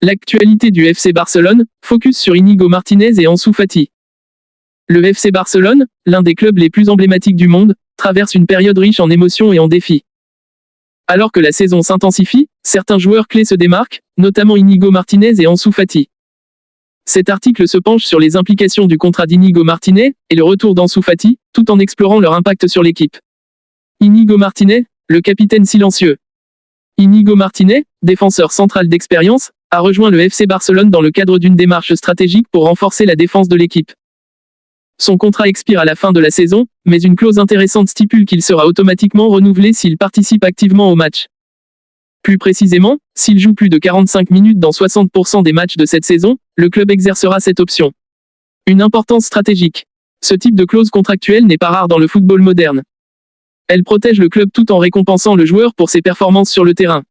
L'actualité du FC Barcelone, focus sur Íñigo Martínez et Ansu Fati. Le FC Barcelone, l'un des clubs les plus emblématiques du monde, traverse une période riche en émotions et en défis. Alors que la saison s'intensifie, certains joueurs clés se démarquent, notamment Íñigo Martínez et Ansu Fati. Cet article se penche sur les implications du contrat d'Íñigo Martínez et le retour d'Ansu Fati, tout en explorant leur impact sur l'équipe. Íñigo Martínez, le capitaine silencieux. Íñigo Martínez, défenseur central d'expérience, a rejoint le FC Barcelone dans le cadre d'une démarche stratégique pour renforcer la défense de l'équipe. Son contrat expire à la fin de la saison, mais une clause intéressante stipule qu'il sera automatiquement renouvelé s'il participe activement au match. Plus précisément, s'il joue plus de 45 minutes dans 60% des matchs de cette saison, le club exercera cette option. Une importance stratégique. Ce type de clause contractuelle n'est pas rare dans le football moderne. Elle protège le club tout en récompensant le joueur pour ses performances sur le terrain.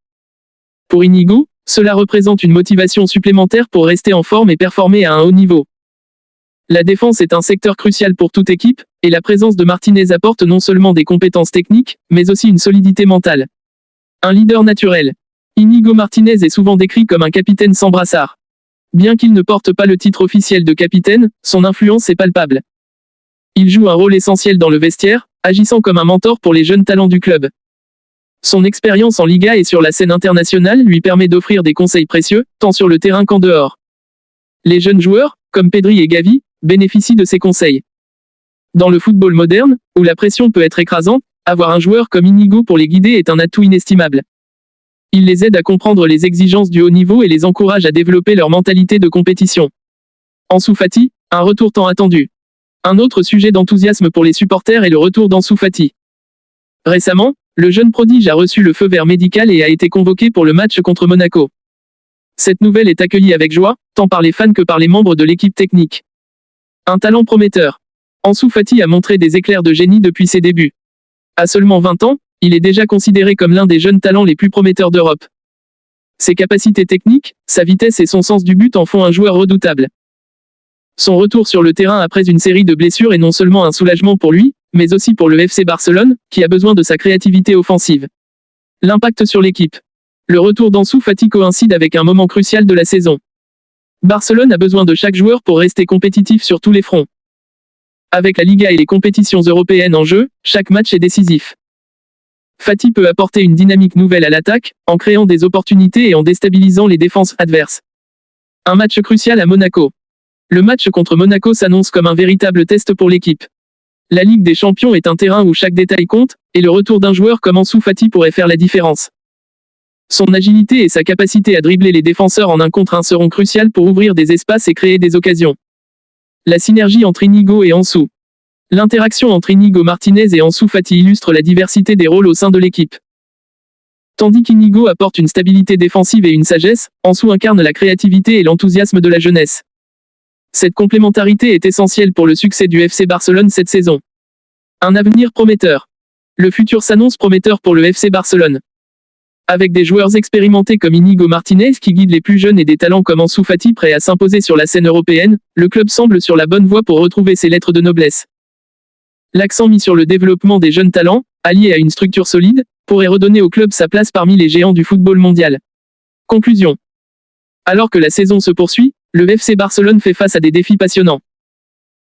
Pour Íñigo, cela représente une motivation supplémentaire pour rester en forme et performer à un haut niveau. La défense est un secteur crucial pour toute équipe, et la présence de Martínez apporte non seulement des compétences techniques, mais aussi une solidité mentale. Un leader naturel. Íñigo Martínez est souvent décrit comme un capitaine sans brassard. Bien qu'il ne porte pas le titre officiel de capitaine, son influence est palpable. Il joue un rôle essentiel dans le vestiaire, agissant comme un mentor pour les jeunes talents du club. Son expérience en Liga et sur la scène internationale lui permet d'offrir des conseils précieux, tant sur le terrain qu'en dehors. Les jeunes joueurs, comme Pedri et Gavi, bénéficient de ses conseils. Dans le football moderne, où la pression peut être écrasante, avoir un joueur comme Íñigo pour les guider est un atout inestimable. Il les aide à comprendre les exigences du haut niveau et les encourage à développer leur mentalité de compétition. Ansu Fati, un retour tant attendu. Un autre sujet d'enthousiasme pour les supporters est le retour d'Ansu Fati. Récemment, le jeune prodige a reçu le feu vert médical et a été convoqué pour le match contre Monaco. Cette nouvelle est accueillie avec joie, tant par les fans que par les membres de l'équipe technique. Un talent prometteur. Ansu Fati a montré des éclairs de génie depuis ses débuts. À seulement 20 ans, il est déjà considéré comme l'un des jeunes talents les plus prometteurs d'Europe. Ses capacités techniques, sa vitesse et son sens du but en font un joueur redoutable. Son retour sur le terrain après une série de blessures est non seulement un soulagement pour lui, mais aussi pour le FC Barcelone, qui a besoin de sa créativité offensive. L'impact sur l'équipe. Le retour d'Ansu Fati coïncide avec un moment crucial de la saison. Barcelone a besoin de chaque joueur pour rester compétitif sur tous les fronts. Avec la Liga et les compétitions européennes en jeu, chaque match est décisif. Fati peut apporter une dynamique nouvelle à l'attaque, en créant des opportunités et en déstabilisant les défenses adverses. Un match crucial à Monaco. Le match contre Monaco s'annonce comme un véritable test pour l'équipe. La Ligue des Champions est un terrain où chaque détail compte, et le retour d'un joueur comme Ansu Fati pourrait faire la différence. Son agilité et sa capacité à dribbler les défenseurs en 1 contre 1 seront cruciales pour ouvrir des espaces et créer des occasions. La synergie entre Íñigo et Ansu. L'interaction entre Íñigo Martínez et Ansu Fati illustre la diversité des rôles au sein de l'équipe. Tandis qu'Íñigo apporte une stabilité défensive et une sagesse, Ansu incarne la créativité et l'enthousiasme de la jeunesse. Cette complémentarité est essentielle pour le succès du FC Barcelone cette saison. Un avenir prometteur. Le futur s'annonce prometteur pour le FC Barcelone. Avec des joueurs expérimentés comme Íñigo Martínez qui guident les plus jeunes et des talents comme Ansu Fati prêts à s'imposer sur la scène européenne, le club semble sur la bonne voie pour retrouver ses lettres de noblesse. L'accent mis sur le développement des jeunes talents, allié à une structure solide, pourrait redonner au club sa place parmi les géants du football mondial. Conclusion. Alors que la saison se poursuit, le FC Barcelone fait face à des défis passionnants.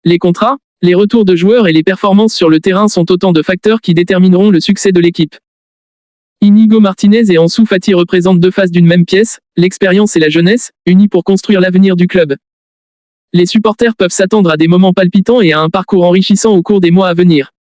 Les contrats, les retours de joueurs et les performances sur le terrain sont autant de facteurs qui détermineront le succès de l'équipe. Íñigo Martínez et Ansu Fati représentent 2 faces d'une même pièce, l'expérience et la jeunesse, unies pour construire l'avenir du club. Les supporters peuvent s'attendre à des moments palpitants et à un parcours enrichissant au cours des mois à venir.